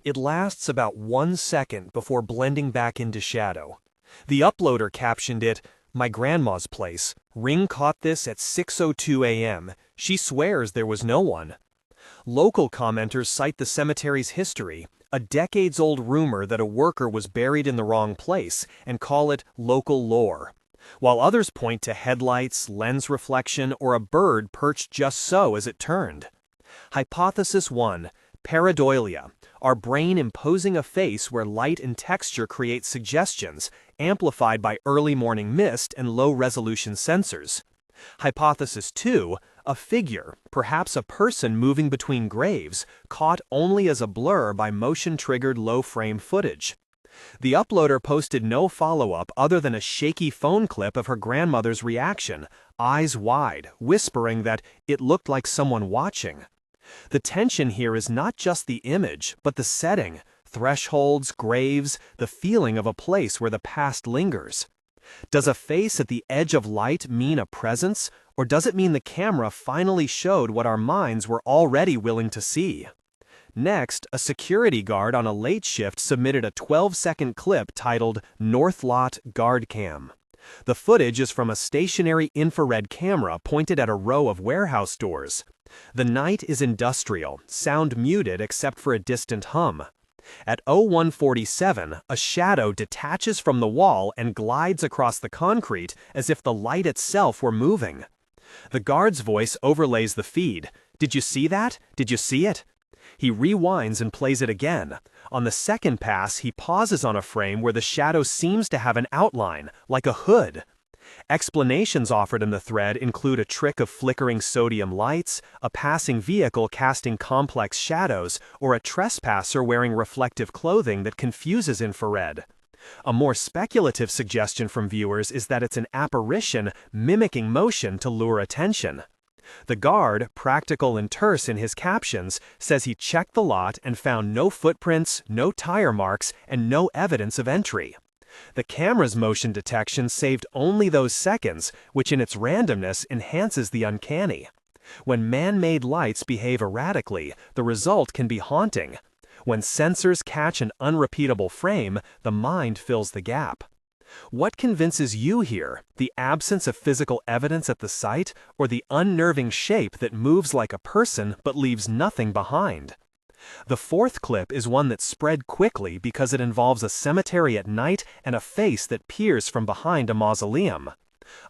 It lasts about 1 second before blending back into shadow. The uploader captioned it, "My grandma's place. Ring caught this at 6:02 a.m. She swears there was no one." Local commenters cite the cemetery's history, a decades-old rumor that a worker was buried in the wrong place, and call it local lore, while others point to headlights, lens reflection, or a bird perched just so as it turned. Hypothesis 1. Pareidolia, our brain imposing a face where light and texture create suggestions, amplified by early morning mist and low-resolution sensors. Hypothesis 2. A figure, perhaps a person moving between graves, caught only as a blur by motion-triggered low-frame footage. The uploader posted no follow-up other than a shaky phone clip of her grandmother's reaction, eyes wide, whispering that it looked like someone watching. The tension here is not just the image, but the setting, thresholds, graves, the feeling of a place where the past lingers. Does a face at the edge of light mean a presence, or does it mean the camera finally showed what our minds were already willing to see? Next, a security guard on a late shift submitted a 12-second clip titled North Lot Guard Cam. The footage is from a stationary infrared camera pointed at a row of warehouse doors. The night is industrial, sound muted except for a distant hum. At 01:47, a shadow detaches from the wall and glides across the concrete as if the light itself were moving. The guard's voice overlays the feed. "Did you see that? Did you see it?" He rewinds and plays it again. On the second pass, he pauses on a frame where the shadow seems to have an outline, like a hood. Explanations offered in the thread include a trick of flickering sodium lights, a passing vehicle casting complex shadows, or a trespasser wearing reflective clothing that confuses infrared. A more speculative suggestion from viewers is that it's an apparition mimicking motion to lure attention. The guard, practical and terse in his captions, says he checked the lot and found no footprints, no tire marks, and no evidence of entry. The camera's motion detection saved only those seconds, which in its randomness enhances the uncanny. When man-made lights behave erratically, the result can be haunting. When sensors catch an unrepeatable frame, the mind fills the gap. What convinces you here, the absence of physical evidence at the site, or the unnerving shape that moves like a person but leaves nothing behind? The fourth clip is one that spread quickly because it involves a cemetery at night and a face that peers from behind a mausoleum.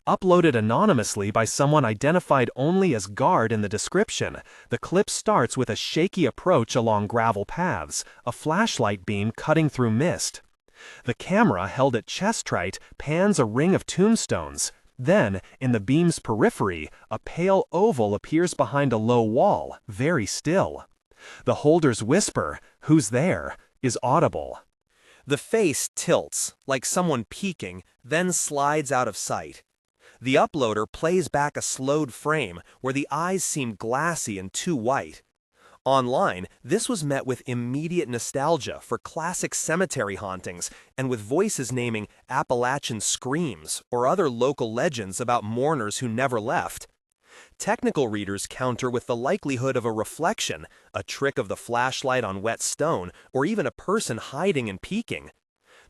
Uploaded anonymously by someone identified only as guard in the description, the clip starts with a shaky approach along gravel paths, a flashlight beam cutting through mist. The camera, held at chest height, pans a ring of tombstones. Then, in the beam's periphery, a pale oval appears behind a low wall, very still. The holder's whisper, "Who's there?" is audible. The face tilts, like someone peeking, then slides out of sight. The uploader plays back a slowed frame where the eyes seem glassy and too white. Online, this was met with immediate nostalgia for classic cemetery hauntings and with voices naming Appalachian screams or other local legends about mourners who never left. Technical readers counter with the likelihood of a reflection, a trick of the flashlight on wet stone, or even a person hiding and peeking.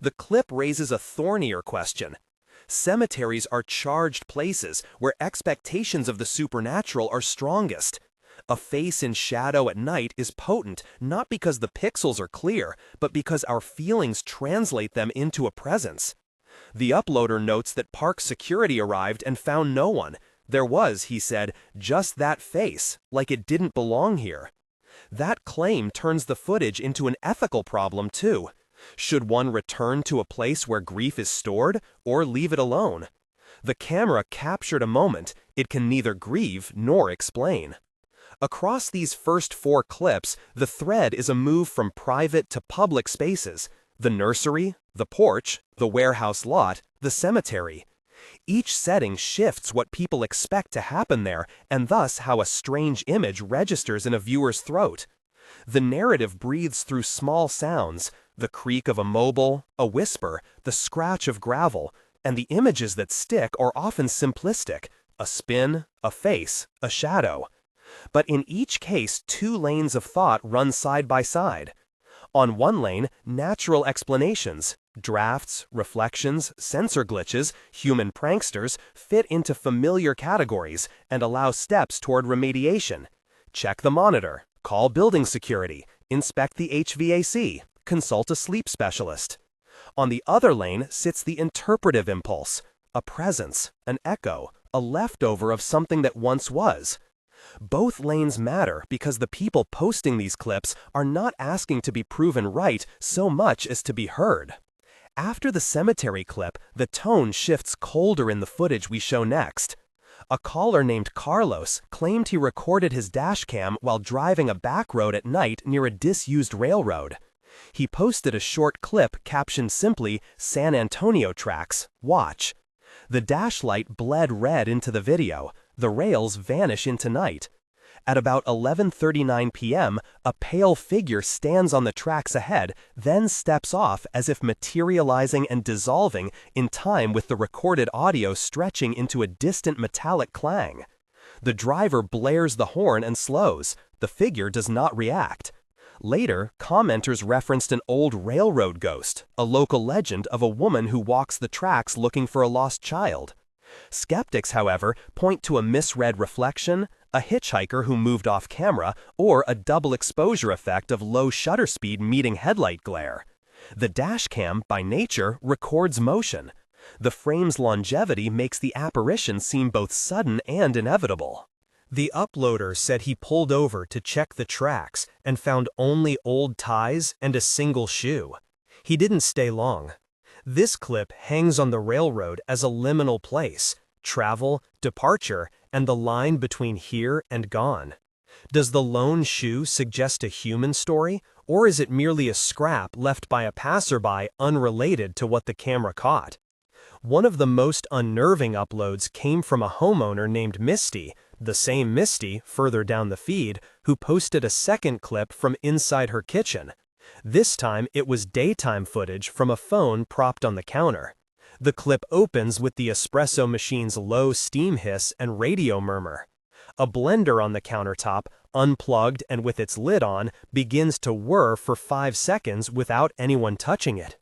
The clip raises a thornier question. Cemeteries are charged places where expectations of the supernatural are strongest. A face in shadow at night is potent not because the pixels are clear, but because our feelings translate them into a presence. The uploader notes that park security arrived and found no one. There was, he said, just that face, like it didn't belong here. That claim turns the footage into an ethical problem too. Should one return to a place where grief is stored, or leave it alone? The camera captured a moment it can neither grieve nor explain. Across these first 4 clips, the thread is a move from private to public spaces: the nursery, the porch, the warehouse lot, the cemetery. Each setting shifts what people expect to happen there, and thus how a strange image registers in a viewer's throat. The narrative breathes through small sounds: the creak of a mobile, a whisper, the scratch of gravel, and the images that stick are often simplistic: a spin, a face, a shadow. But in each case, 2 lanes of thought run side by side. On one lane, natural explanations, drafts, reflections, sensor glitches, human pranksters fit into familiar categories and allow steps toward remediation. Check the monitor, call building security, inspect the HVAC, consult a sleep specialist. On the other lane sits the interpretive impulse, a presence, an echo, a leftover of something that once was. Both lanes matter because the people posting these clips are not asking to be proven right so much as to be heard. After the cemetery clip, the tone shifts colder in the footage we show next. A caller named Carlos claimed he recorded his dashcam while driving a back road at night near a disused railroad. He posted a short clip captioned simply, "San Antonio tracks, watch." The dash light bled red into the video. The rails vanish into night. At about 11:39 p.m., a pale figure stands on the tracks ahead, then steps off as if materializing and dissolving in time with the recorded audio stretching into a distant metallic clang. The driver blares the horn and slows. The figure does not react. Later, commenters referenced an old railroad ghost, a local legend of a woman who walks the tracks looking for a lost child. Skeptics, however, point to a misread reflection, a hitchhiker who moved off camera, or a double exposure effect of low shutter speed meeting headlight glare. The dashcam, by nature, records motion. The frame's longevity makes the apparition seem both sudden and inevitable. The uploader said he pulled over to check the tracks and found only old ties and a single shoe. He didn't stay long. This clip hangs on the railroad as a liminal place, travel, departure, and the line between here and gone. Does the lone shoe suggest a human story, or is it merely a scrap left by a passerby unrelated to what the camera caught? One of the most unnerving uploads came from a homeowner named Misty, the same Misty, further down the feed, who posted a second clip from inside her kitchen. This time it was daytime footage from a phone propped on the counter. The clip opens with the espresso machine's low steam hiss and radio murmur. A blender on the countertop, unplugged and with its lid on, begins to whir for 5 seconds without anyone touching it.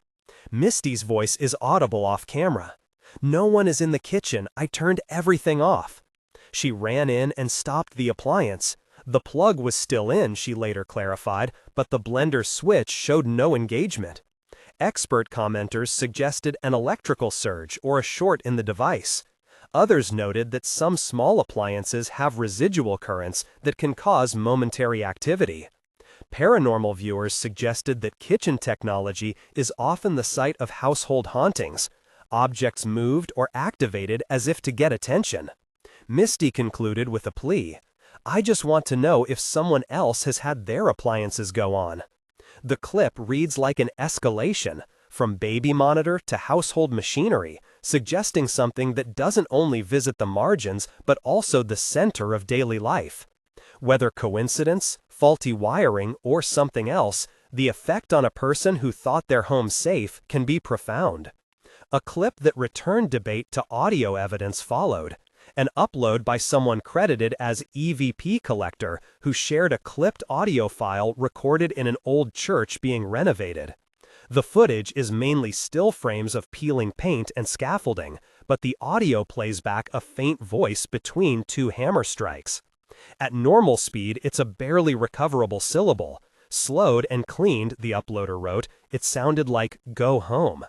Misty's voice is audible off camera. "No one is in the kitchen. I turned everything off." She ran in and stopped the appliance. The plug was still in, she later clarified, but the blender switch showed no engagement. Expert commenters suggested an electrical surge or a short in the device. Others noted that some small appliances have residual currents that can cause momentary activity. Paranormal viewers suggested that kitchen technology is often the site of household hauntings, objects moved or activated as if to get attention. Misty concluded with a plea. "I just want to know if someone else has had their appliances go on." The clip reads like an escalation, from baby monitor to household machinery, suggesting something that doesn't only visit the margins but also the center of daily life. Whether coincidence, faulty wiring, or something else, the effect on a person who thought their home safe can be profound. A clip that returned debate to audio evidence followed. An upload by someone credited as EVP Collector who shared a clipped audio file recorded in an old church being renovated. The footage is mainly still frames of peeling paint and scaffolding, but the audio plays back a faint voice between 2 hammer strikes. At normal speed, it's a barely recoverable syllable. Slowed and cleaned, the uploader wrote, it sounded like "go home."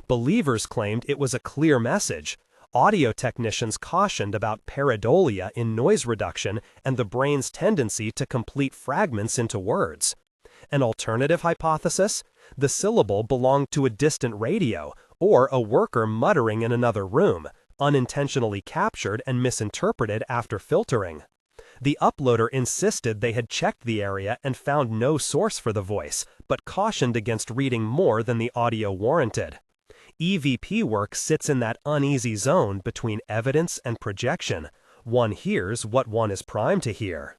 Believers claimed it was a clear message. Audio technicians cautioned about pareidolia in noise reduction and the brain's tendency to complete fragments into words. An alternative hypothesis? The syllable belonged to a distant radio, or a worker muttering in another room, unintentionally captured and misinterpreted after filtering. The uploader insisted they had checked the area and found no source for the voice, but cautioned against reading more than the audio warranted. EVP work sits in that uneasy zone between evidence and projection. One hears what one is primed to hear.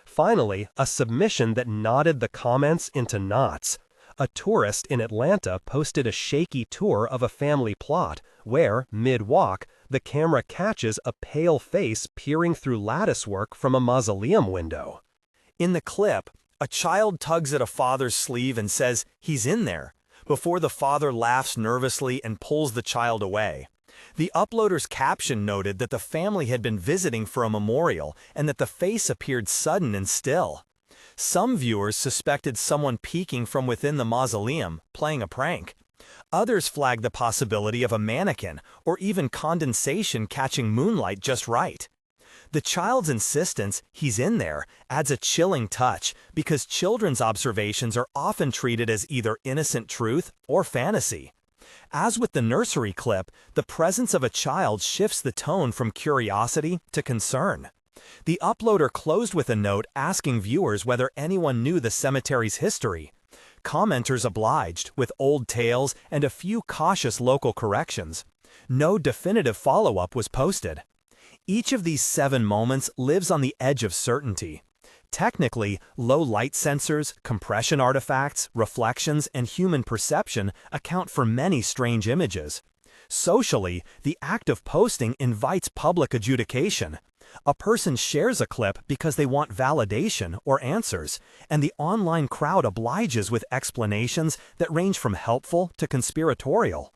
Finally, a submission that knotted the comments into knots. A tourist in Atlanta posted a shaky tour of a family plot where, mid-walk, the camera catches a pale face peering through latticework from a mausoleum window. In the clip, A child tugs at a father's sleeve and says, "He's in there," before the father laughs nervously and pulls the child away. The uploader's caption noted that the family had been visiting for a memorial and that the face appeared sudden and still. Some viewers suspected someone peeking from within the mausoleum, playing a prank. Others flagged the possibility of a mannequin or even condensation catching moonlight just right. The child's insistence, "He's in there," adds a chilling touch because children's observations are often treated as either innocent truth or fantasy. As with the nursery clip, the presence of a child shifts the tone from curiosity to concern. The uploader closed with a note asking viewers whether anyone knew the cemetery's history. Commenters obliged, with old tales and a few cautious local corrections. No definitive follow-up was posted. Each of these 7 moments lives on the edge of certainty. Technically, low light sensors, compression artifacts, reflections, and human perception account for many strange images. Socially, the act of posting invites public adjudication. A person shares a clip because they want validation or answers, and the online crowd obliges with explanations that range from helpful to conspiratorial.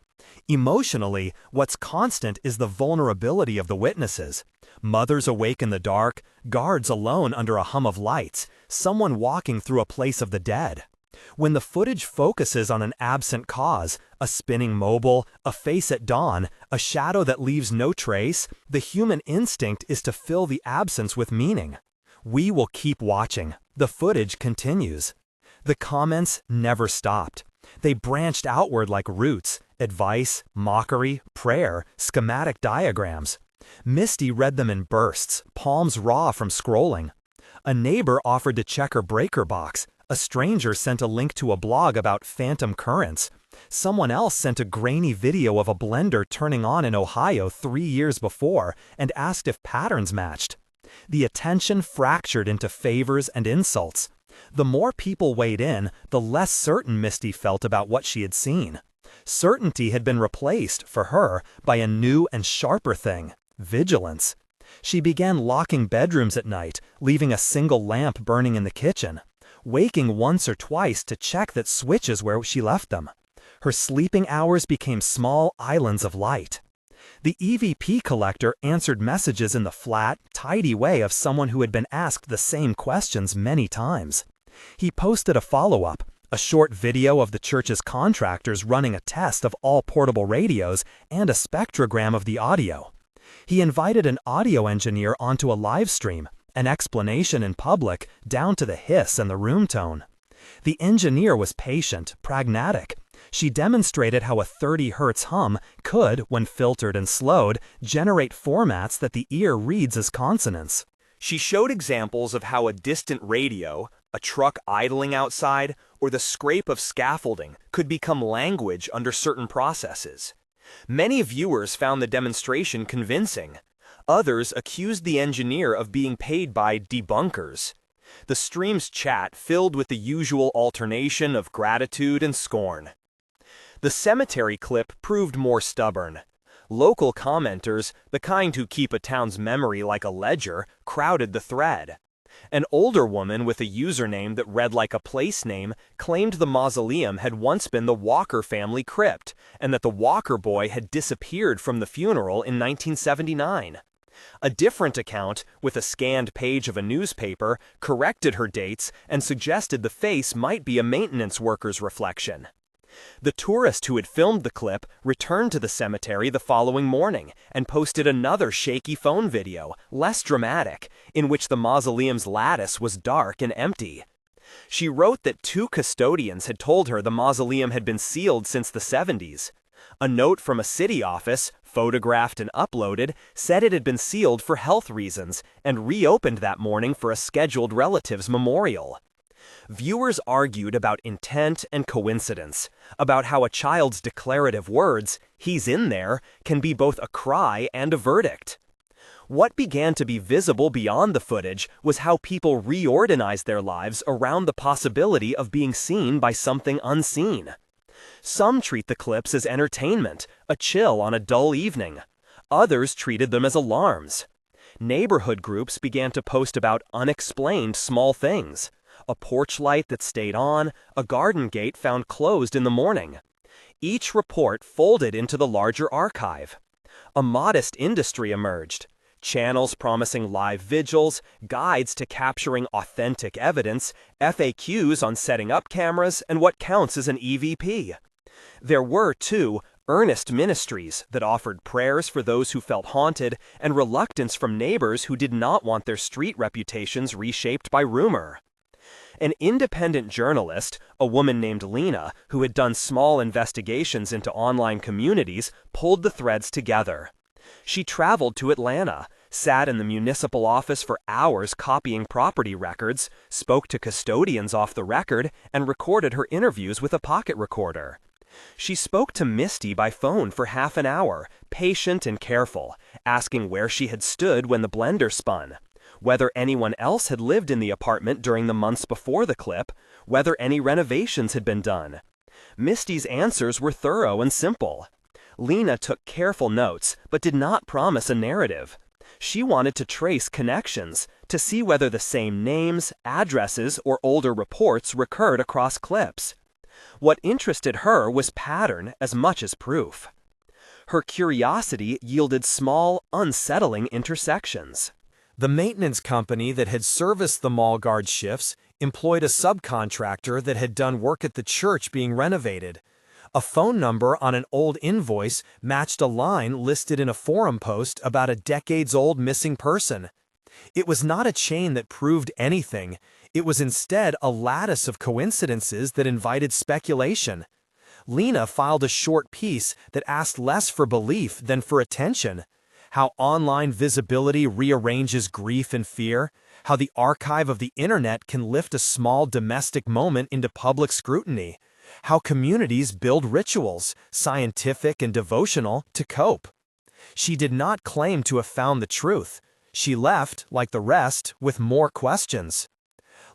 Emotionally, what's constant is the vulnerability of the witnesses. Mothers awake in the dark, guards alone under a hum of lights, someone walking through a place of the dead. When the footage focuses on an absent cause, a spinning mobile, a face at dawn, a shadow that leaves no trace, the human instinct is to fill the absence with meaning. We will keep watching. The footage continues. The comments never stopped. They branched outward like roots: advice, mockery, prayer, schematic diagrams. Misty read them in bursts, palms raw from scrolling. A neighbor offered to check her breaker box. A stranger sent a link to a blog about phantom currents. Someone else sent a grainy video of a blender turning on in Ohio 3 years before and asked if patterns matched. The attention fractured into favors and insults. The more people weighed in, the less certain Misty felt about what she had seen. Certainty had been replaced, for her, by a new and sharper thing: vigilance. She began locking bedrooms at night, leaving a single lamp burning in the kitchen, waking once or twice to check that switches where she left them. Her sleeping hours became small islands of light. The EVP collector answered messages in the flat, tidy way of someone who had been asked the same questions many times. He posted a follow-up, a short video of the church's contractors running a test of all portable radios and a spectrogram of the audio. He invited an audio engineer onto a live stream, an explanation in public down to the hiss and the room tone. The engineer was patient, pragmatic. She demonstrated how a 30 Hz hum could, when filtered and slowed, generate formats that the ear reads as consonants. She showed examples of how a distant radio, a truck idling outside, or the scrape of scaffolding could become language under certain processes. Many viewers found the demonstration convincing. Others accused the engineer of being paid by debunkers. The stream's chat filled with the usual alternation of gratitude and scorn. The cemetery clip proved more stubborn. Local commenters, the kind who keep a town's memory like a ledger, crowded the thread. An older woman with a username that read like a place name claimed the mausoleum had once been the Walker family crypt, and that the Walker boy had disappeared from the funeral in 1979. A different account, with a scanned page of a newspaper, corrected her dates and suggested the face might be a maintenance worker's reflection. The tourist who had filmed the clip returned to the cemetery the following morning and posted another shaky phone video, less dramatic, in which the mausoleum's lattice was dark and empty. She wrote that 2 custodians had told her the mausoleum had been sealed since the 70s. A note from a city office, photographed and uploaded, said it had been sealed for health reasons and reopened that morning for a scheduled relative's memorial. Viewers argued about intent and coincidence, about how a child's declarative words, "He's in there," can be both a cry and a verdict. What began to be visible beyond the footage was how people reorganized their lives around the possibility of being seen by something unseen. Some treat the clips as entertainment, a chill on a dull evening. Others treated them as alarms. Neighborhood groups began to post about unexplained small things. a porch light that stayed on, a garden gate found closed in the morning. Each report folded into the larger archive. A modest industry emerged. Channels promising live vigils, guides to capturing authentic evidence, FAQs on setting up cameras, and what counts as an EVP. There were, too, earnest ministries that offered prayers for those who felt haunted and reluctance from neighbors who did not want their street reputations reshaped by rumor. An independent journalist, a woman named Lena, who had done small investigations into online communities, pulled the threads together. She traveled to Atlanta, sat in the municipal office for hours copying property records, spoke to custodians off the record, and recorded her interviews with a pocket recorder. She spoke to Misty by phone for half an hour, patient and careful, asking where she had stood when the blender spun, whether anyone else had lived in the apartment during the months before the clip, whether any renovations had been done. Misty's answers were thorough and simple. Lena took careful notes, but did not promise a narrative. She wanted to trace connections, to see whether the same names, addresses, or older reports recurred across clips. What interested her was pattern as much as proof. Her curiosity yielded small, unsettling intersections. The maintenance company that had serviced the mall guard shifts employed a subcontractor that had done work at the church being renovated. A phone number on an old invoice matched a line listed in a forum post about a decades-old missing person. It was not a chain that proved anything. It was instead a lattice of coincidences that invited speculation. Lena filed a short piece that asked less for belief than for attention. How online visibility rearranges grief and fear, how the archive of the internet can lift a small domestic moment into public scrutiny, how communities build rituals, scientific and devotional, to cope. She did not claim to have found the truth. She left, like the rest, with more questions.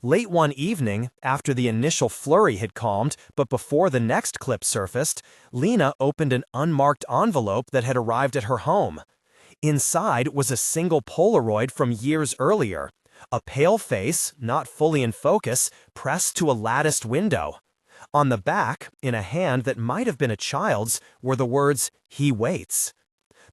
Late one evening, after the initial flurry had calmed but before the next clip surfaced, Lena opened an unmarked envelope that had arrived at her home. Inside was a single Polaroid from years earlier, a pale face, not fully in focus, pressed to a latticed window. On the back, in a hand that might have been a child's, were the words, "He waits."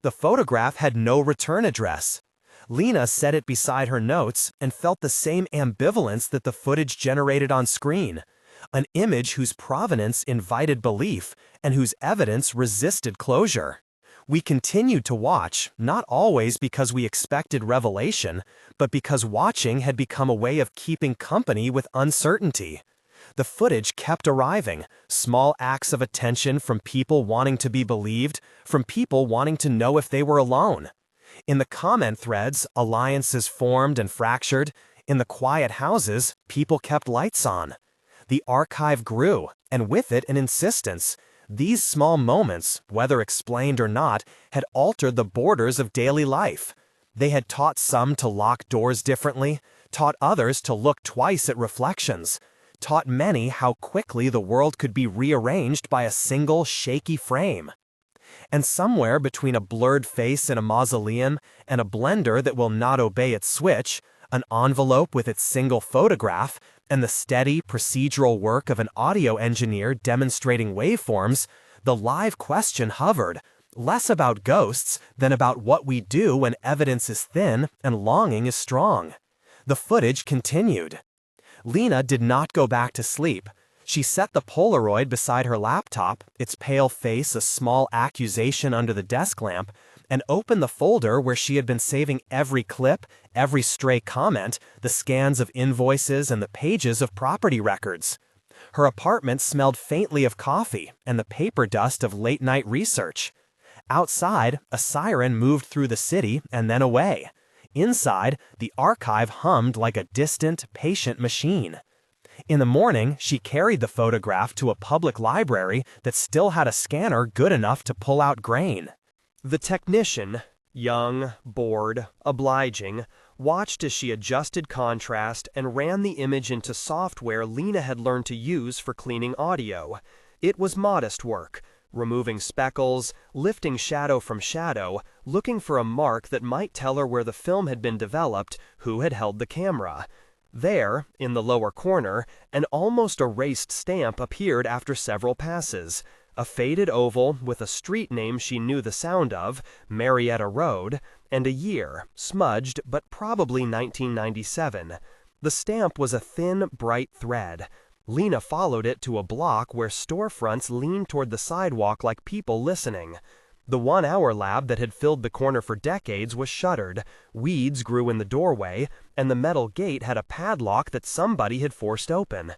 The photograph had no return address. Lena set it beside her notes and felt the same ambivalence that the footage generated on screen, an image whose provenance invited belief and whose evidence resisted closure. We continued to watch, not always because we expected revelation, but because watching had become a way of keeping company with uncertainty. The footage kept arriving, small acts of attention from people wanting to be believed, from people wanting to know if they were alone. In the comment threads, alliances formed and fractured. In the quiet houses, people kept lights on. The archive grew, and with it an insistence. These small moments, whether explained or not, had altered the borders of daily life. They had taught some to lock doors differently, taught others to look twice at reflections, taught many how quickly the world could be rearranged by a single shaky frame. And somewhere between a blurred face in a mausoleum and a blender that will not obey its switch, an envelope with its single photograph, and the steady, procedural work of an audio engineer demonstrating waveforms, the live question hovered, less about ghosts than about what we do when evidence is thin and longing is strong. The footage continued. Lena did not go back to sleep. She set the Polaroid beside her laptop, its pale face a small accusation under the desk lamp, and opened the folder where she had been saving every clip, every stray comment, the scans of invoices and the pages of property records. Her apartment smelled faintly of coffee and the paper dust of late-night research. Outside, a siren moved through the city and then away. Inside, the archive hummed like a distant, patient machine. In the morning, she carried the photograph to a public library that still had a scanner good enough to pull out grain. The technician, young, bored, obliging, watched as she adjusted contrast and ran the image into software Lena had learned to use for cleaning audio. It was modest work, removing speckles, lifting shadow from shadow, looking for a mark that might tell her where the film had been developed, who had held the camera. There, in the lower corner, an almost erased stamp appeared after several passes. A faded oval with a street name she knew the sound of, Marietta Road, and a year, smudged but probably 1997. The stamp was a thin, bright thread. Lena followed it to a block where storefronts leaned toward the sidewalk like people listening. The 1-hour lab that had filled the corner for decades was shuttered, weeds grew in the doorway, and the metal gate had a padlock that somebody had forced open.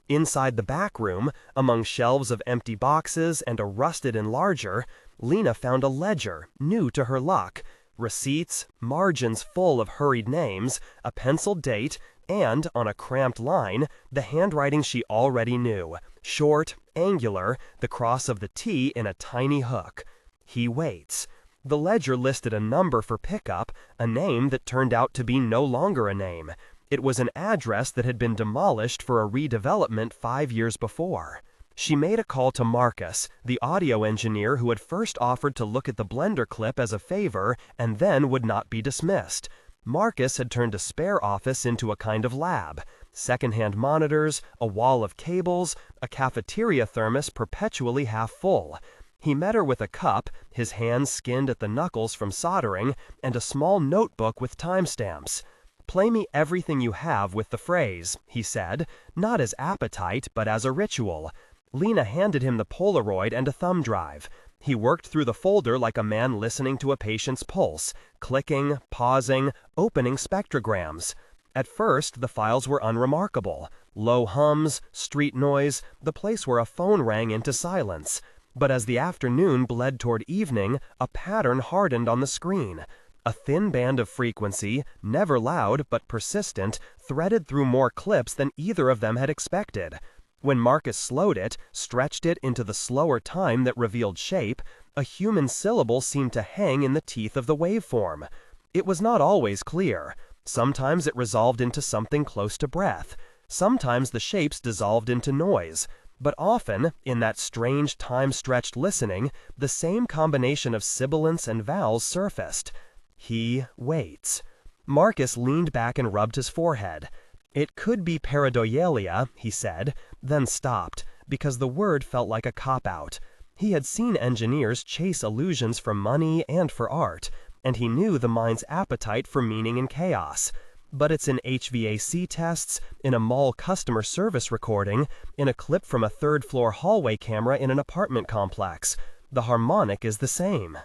Inside the back room, among shelves of empty boxes and a rusted enlarger, Lena found a ledger, new to her luck. Receipts, margins full of hurried names, a penciled date, and, on a cramped line, the handwriting she already knew, short, angular, the cross of the T in a tiny hook. He waits. The ledger listed a number for pickup, a name that turned out to be no longer a name. It was an address that had been demolished for a redevelopment 5 years before. She made a call to Marcus, the audio engineer who had first offered to look at the Blender clip as a favor and then would not be dismissed. Marcus had turned a spare office into a kind of lab. Secondhand monitors, a wall of cables, a cafeteria thermos perpetually half full. He met her with a cup, his hands skinned at the knuckles from soldering, and a small notebook with timestamps. "Play me everything you have with the phrase," he said, not as appetite but as a ritual. Lena handed him the Polaroid and a thumb drive. He worked through the folder like a man listening to a patient's pulse, clicking, pausing, opening spectrograms. At first, the files were unremarkable. Low hums, street noise, the place where a phone rang into silence. But as the afternoon bled toward evening, a pattern hardened on the screen. A thin band of frequency, never loud but persistent, threaded through more clips than either of them had expected. When Marcus slowed it, stretched it into the slower time that revealed shape, a human syllable seemed to hang in the teeth of the waveform. It was not always clear. Sometimes it resolved into something close to breath. Sometimes the shapes dissolved into noise. But often, in that strange time-stretched listening, the same combination of sibilants and vowels surfaced. He waits. Marcus leaned back and rubbed his forehead. "It could be pareidolia," he said, then stopped, because the word felt like a cop-out. He had seen engineers chase illusions for money and for art, and he knew the mind's appetite for meaning in chaos. But it's in HVAC tests, in a mall customer service recording, in a clip from a third-floor hallway camera in an apartment complex. The harmonic is the same.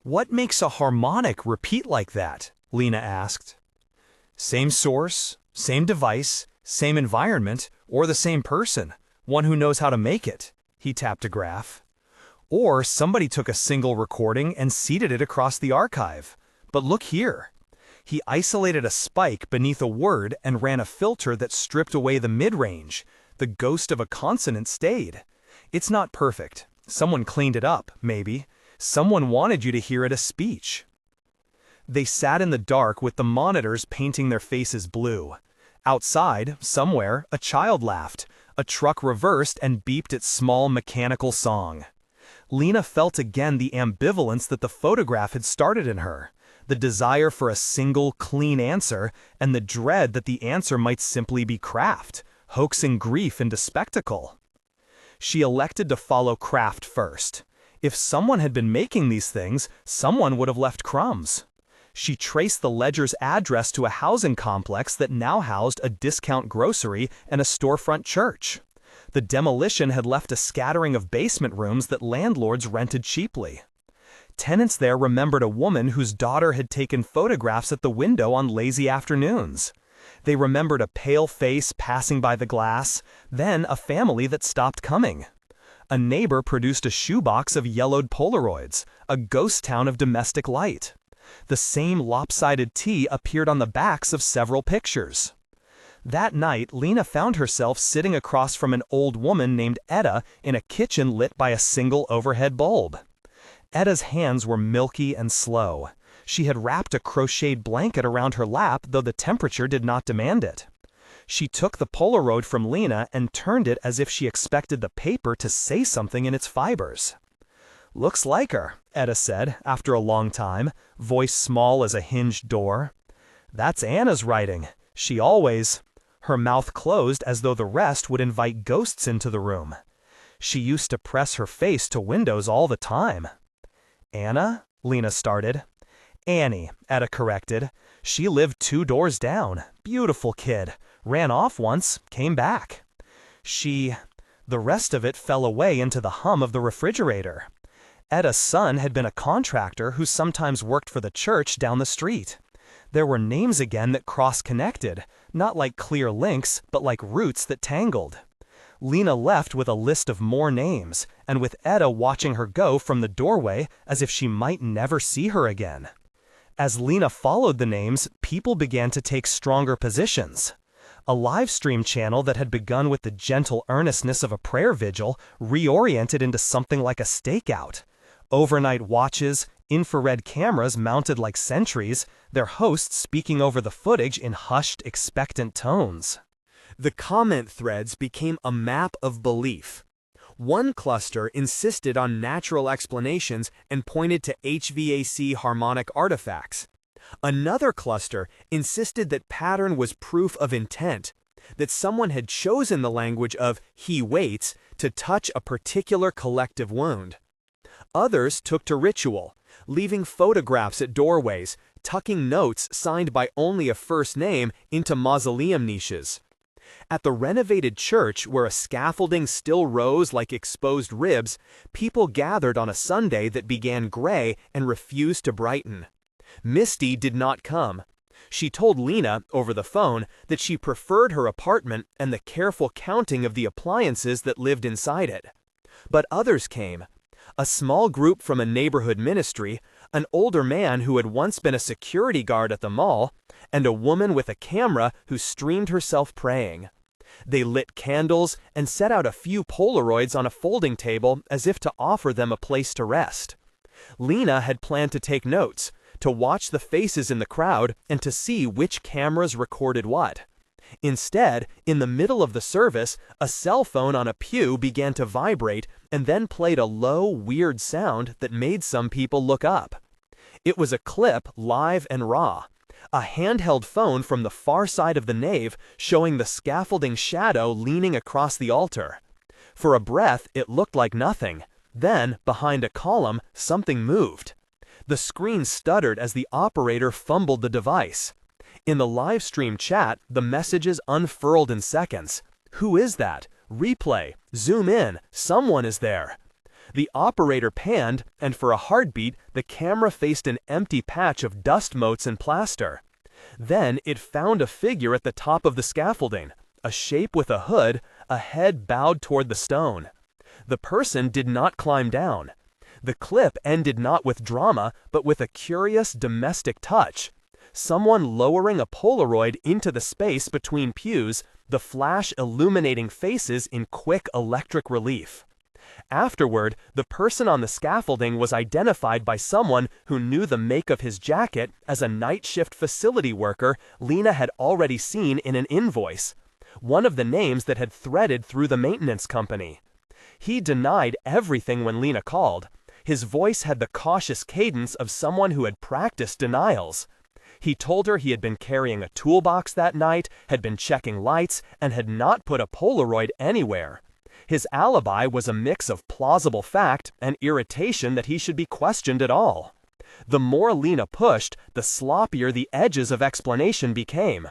What makes a harmonic repeat like that? Lena asked. Same source, same device, same environment, or the same person, one who knows how to make it. He tapped a graph. Or somebody took a single recording and seeded it across the archive. But look here. He isolated a spike beneath a word and ran a filter that stripped away the mid-range. The ghost of a consonant stayed. It's not perfect. Someone cleaned it up, maybe. Someone wanted you to hear it a speech. They sat in the dark with the monitors painting their faces blue. Outside, somewhere, a child laughed. A truck reversed and beeped its small mechanical song. Lena felt again the ambivalence that the photograph had started in her. The desire for a single, clean answer, and the dread that the answer might simply be craft, hoaxing grief into spectacle. She elected to follow craft first. If someone had been making these things, someone would have left crumbs. She traced the ledger's address to a housing complex that now housed a discount grocery and a storefront church. The demolition had left a scattering of basement rooms that landlords rented cheaply. Tenants there remembered a woman whose daughter had taken photographs at the window on lazy afternoons. They remembered a pale face passing by the glass, then a family that stopped coming. A neighbor produced a shoebox of yellowed Polaroids, a ghost town of domestic light. The same lopsided T appeared on the backs of several pictures. That night, Lena found herself sitting across from an old woman named Etta in a kitchen lit by a single overhead bulb. Etta's hands were milky and slow. She had wrapped a crocheted blanket around her lap, though the temperature did not demand it. She took the Polaroid from Lena and turned it as if she expected the paper to say something in its fibers. "Looks like her," Etta said, after a long time, voice small as a hinged door. "That's Anna's writing. She always..." her mouth closed as though the rest would invite ghosts into the room. She used to press her face to windows all the time. "Anna?" Lena started. "Annie," Etta corrected. "She lived 2 doors down. Beautiful kid. Ran off once, came back." The rest of it fell away into the hum of the refrigerator. Etta's son had been a contractor who sometimes worked for the church down the street. There were names again that cross-connected, not like clear links, but like roots that tangled. Lena left with a list of more names, and with Etta watching her go from the doorway as if she might never see her again. As Lena followed the names, people began to take stronger positions. A live stream channel that had begun with the gentle earnestness of a prayer vigil reoriented into something like a stakeout. Overnight watches, infrared cameras mounted like sentries, their hosts speaking over the footage in hushed, expectant tones. The comment threads became a map of belief. One cluster insisted on natural explanations and pointed to HVAC harmonic artifacts. Another cluster insisted that pattern was proof of intent, that someone had chosen the language of "he waits" to touch a particular collective wound. Others took to ritual, leaving photographs at doorways, tucking notes signed by only a first name into mausoleum niches. At the renovated church, where a scaffolding still rose like exposed ribs, people gathered on a Sunday that began gray and refused to brighten. Misty did not come. She told Lena, over the phone, that she preferred her apartment and the careful counting of the appliances that lived inside it. But others came. A small group from a neighborhood ministry, an older man who had once been a security guard at the mall, and a woman with a camera who streamed herself praying. They lit candles and set out a few Polaroids on a folding table as if to offer them a place to rest. Lena had planned to take notes, to watch the faces in the crowd and to see which cameras recorded what. Instead, in the middle of the service, a cell phone on a pew began to vibrate and then played a low, weird sound that made some people look up. It was a clip, live and raw. A handheld phone from the far side of the nave showing the scaffolding shadow leaning across the altar. For a breath, it looked like nothing. Then, behind a column, something moved. The screen stuttered as the operator fumbled the device. In the live stream chat, the messages unfurled in seconds. "Who is that? Replay. Zoom in. Someone is there." The operator panned, and for a heartbeat, the camera faced an empty patch of dust motes and plaster. Then it found a figure at the top of the scaffolding, a shape with a hood, a head bowed toward the stone. The person did not climb down. The clip ended not with drama, but with a curious domestic touch. Someone lowering a Polaroid into the space between pews, the flash illuminating faces in quick electric relief. Afterward, the person on the scaffolding was identified by someone who knew the make of his jacket as a night shift facility worker Lena had already seen in an invoice, one of the names that had threaded through the maintenance company. He denied everything when Lena called. His voice had the cautious cadence of someone who had practiced denials. He told her he had been carrying a toolbox that night, had been checking lights, and had not put a Polaroid anywhere. His alibi was a mix of plausible fact and irritation that he should be questioned at all. The more Lena pushed, the sloppier the edges of explanation became.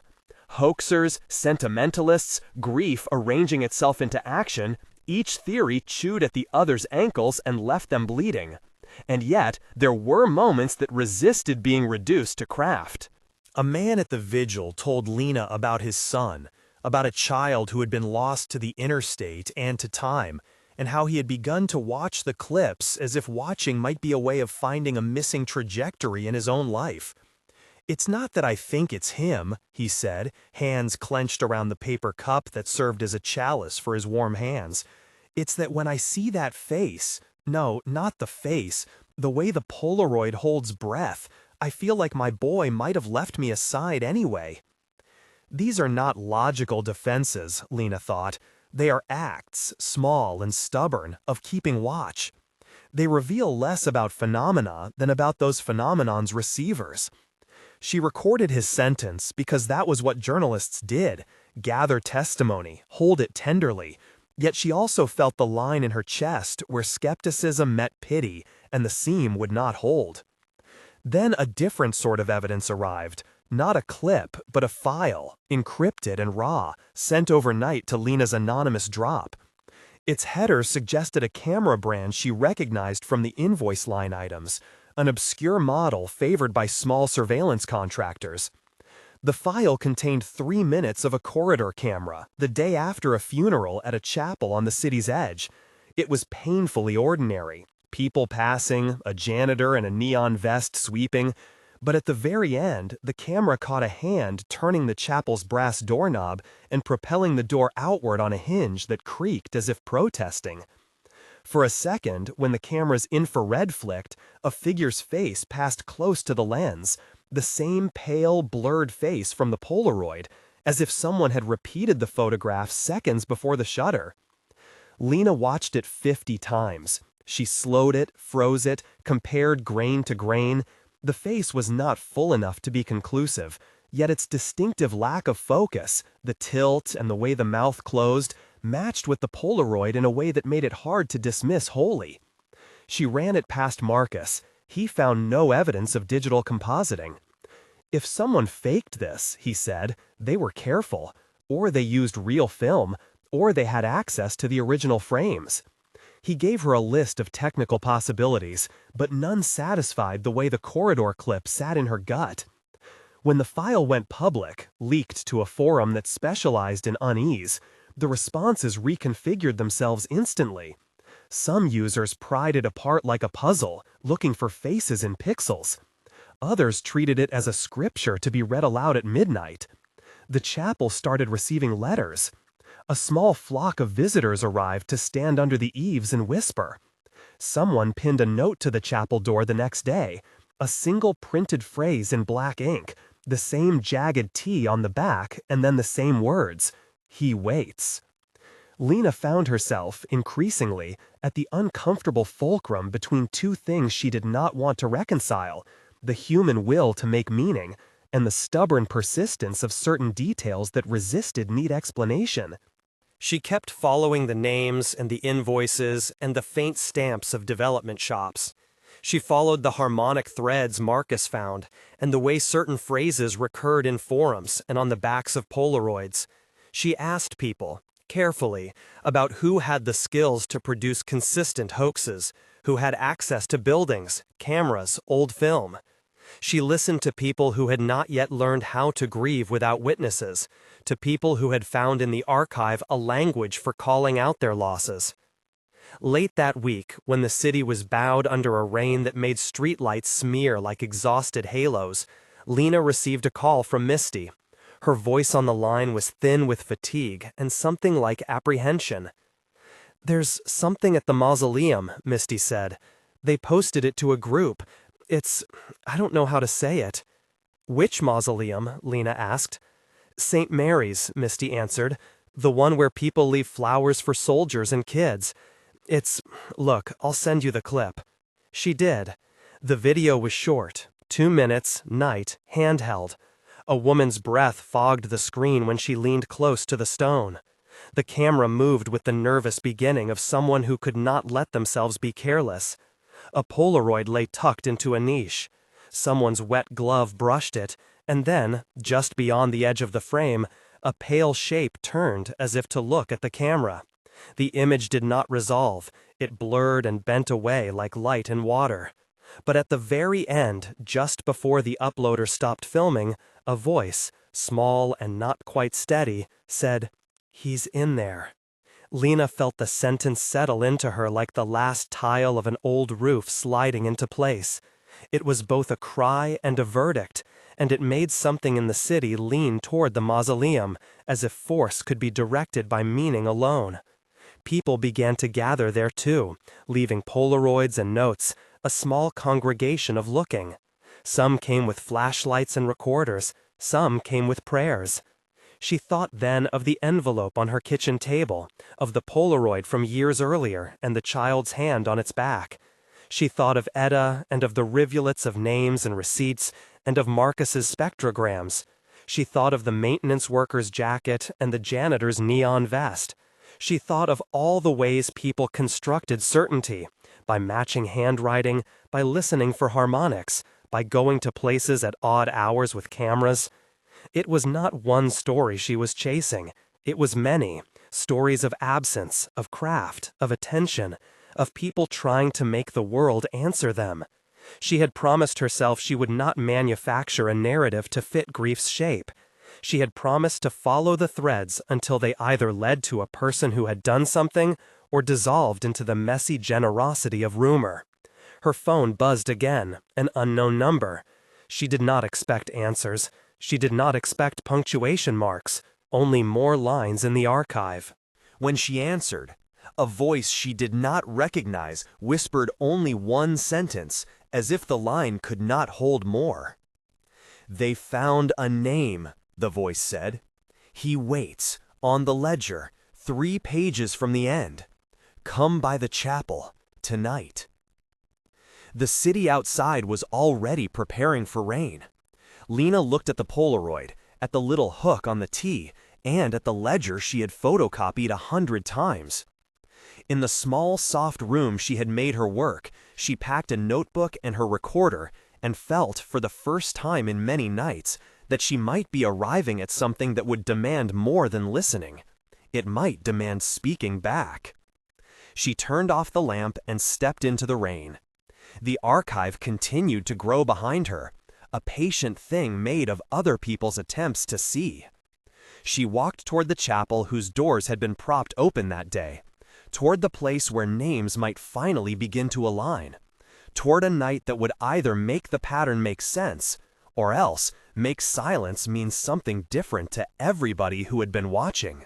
Hoaxers, sentimentalists, grief arranging itself into action, each theory chewed at the other's ankles and left them bleeding. And yet, there were moments that resisted being reduced to craft. A man at the vigil told Lena about his son, about a child who had been lost to the interstate and to time, and how he had begun to watch the clips as if watching might be a way of finding a missing trajectory in his own life. "It's not that I think it's him," he said, hands clenched around the paper cup that served as a chalice for his warm hands. "It's that when I see that face, no, not the face, the way the Polaroid holds breath, I feel like my boy might have left me aside anyway." These are not logical defenses, Lena thought. They are acts, small and stubborn, of keeping watch. They reveal less about phenomena than about those phenomenon's receivers. She recorded his sentence because that was what journalists did, gather testimony, hold it tenderly. Yet she also felt the line in her chest where skepticism met pity and the seam would not hold. Then a different sort of evidence arrived. Not a clip, but a file, encrypted and raw, sent overnight to Lena's anonymous drop. Its header suggested a camera brand she recognized from the invoice line items, an obscure model favored by small surveillance contractors. The file contained 3 minutes of a corridor camera, the day after a funeral at a chapel on the city's edge. It was painfully ordinary. People passing, a janitor in a neon vest sweeping. But at the very end, the camera caught a hand turning the chapel's brass doorknob and propelling the door outward on a hinge that creaked as if protesting. For a second, when the camera's infrared flicked, a figure's face passed close to the lens, the same pale, blurred face from the Polaroid, as if someone had repeated the photograph seconds before the shutter. Lena watched it 50 times. She slowed it, froze it, compared grain to grain. The face was not full enough to be conclusive, yet its distinctive lack of focus, the tilt and the way the mouth closed, matched with the Polaroid in a way that made it hard to dismiss wholly. She ran it past Marcus. He found no evidence of digital compositing. If someone faked this, he said, they were careful, or they used real film, or they had access to the original frames. He gave her a list of technical possibilities, but none satisfied the way the corridor clip sat in her gut. When the file went public, leaked to a forum that specialized in unease, the responses reconfigured themselves instantly. Some users pried it apart like a puzzle, looking for faces in pixels. Others treated it as a scripture to be read aloud at midnight. The chapel started receiving letters. A small flock of visitors arrived to stand under the eaves and whisper. Someone pinned a note to the chapel door the next day, a single printed phrase in black ink, the same jagged T on the back, and then the same words, "He waits." Lena found herself, increasingly, at the uncomfortable fulcrum between two things she did not want to reconcile: the human will to make meaning, and the stubborn persistence of certain details that resisted neat explanation. She kept following the names and the invoices and the faint stamps of development shops. She followed the harmonic threads Marcus found, and the way certain phrases recurred in forums and on the backs of Polaroids. She asked people, carefully, about who had the skills to produce consistent hoaxes, who had access to buildings, cameras, old film. She listened to people who had not yet learned how to grieve without witnesses, to people who had found in the archive a language for calling out their losses. Late that week, when the city was bowed under a rain that made streetlights smear like exhausted halos, Lena received a call from Misty. Her voice on the line was thin with fatigue and something like apprehension. "There's something at the mausoleum," Misty said. "They posted it to a group. I don't know how to say it." "Which mausoleum?" Lena asked. "St. Mary's," Misty answered. "The one where people leave flowers for soldiers and kids. Look, I'll send you the clip." She did. The video was short, 2 minutes, night, handheld. A woman's breath fogged the screen when she leaned close to the stone. The camera moved with the nervous beginning of someone who could not let themselves be careless. A Polaroid lay tucked into a niche. Someone's wet glove brushed it, and then, just beyond the edge of the frame, a pale shape turned as if to look at the camera. The image did not resolve. It blurred and bent away like light in water. But at the very end, just before the uploader stopped filming, a voice, small and not quite steady, said, "He's in there." Lena felt the sentence settle into her like the last tile of an old roof sliding into place. It was both a cry and a verdict, and it made something in the city lean toward the mausoleum, as if force could be directed by meaning alone. People began to gather there too, leaving Polaroids and notes, a small congregation of looking. Some came with flashlights and recorders, some came with prayers. She thought then of the envelope on her kitchen table, of the Polaroid from years earlier and the child's hand on its back. She thought of Etta and of the rivulets of names and receipts and of Marcus's spectrograms. She thought of the maintenance worker's jacket and the janitor's neon vest. She thought of all the ways people constructed certainty, by matching handwriting, by listening for harmonics, by going to places at odd hours with cameras. It was not one story she was chasing. It was many. Stories of absence, of craft, of attention, of people trying to make the world answer them. She had promised herself she would not manufacture a narrative to fit grief's shape. She had promised to follow the threads until they either led to a person who had done something or dissolved into the messy generosity of rumor. Her phone buzzed again, an unknown number. She did not expect answers. She did not expect punctuation marks, only more lines in the archive. When she answered, a voice she did not recognize whispered only one sentence, as if the line could not hold more. "They found a name," the voice said. "He waits, on the ledger, 3 pages from the end. Come by the chapel, tonight." The city outside was already preparing for rain. Lena looked at the Polaroid, at the little hook on the T, and at the ledger she had photocopied 100 times. In the small, soft room she had made her work, she packed a notebook and her recorder and felt, for the first time in many nights, that she might be arriving at something that would demand more than listening. It might demand speaking back. She turned off the lamp and stepped into the rain. The archive continued to grow behind her, a patient thing made of other people's attempts to see. She walked toward the chapel whose doors had been propped open that day, toward the place where names might finally begin to align, toward a night that would either make the pattern make sense, or else make silence mean something different to everybody who had been watching.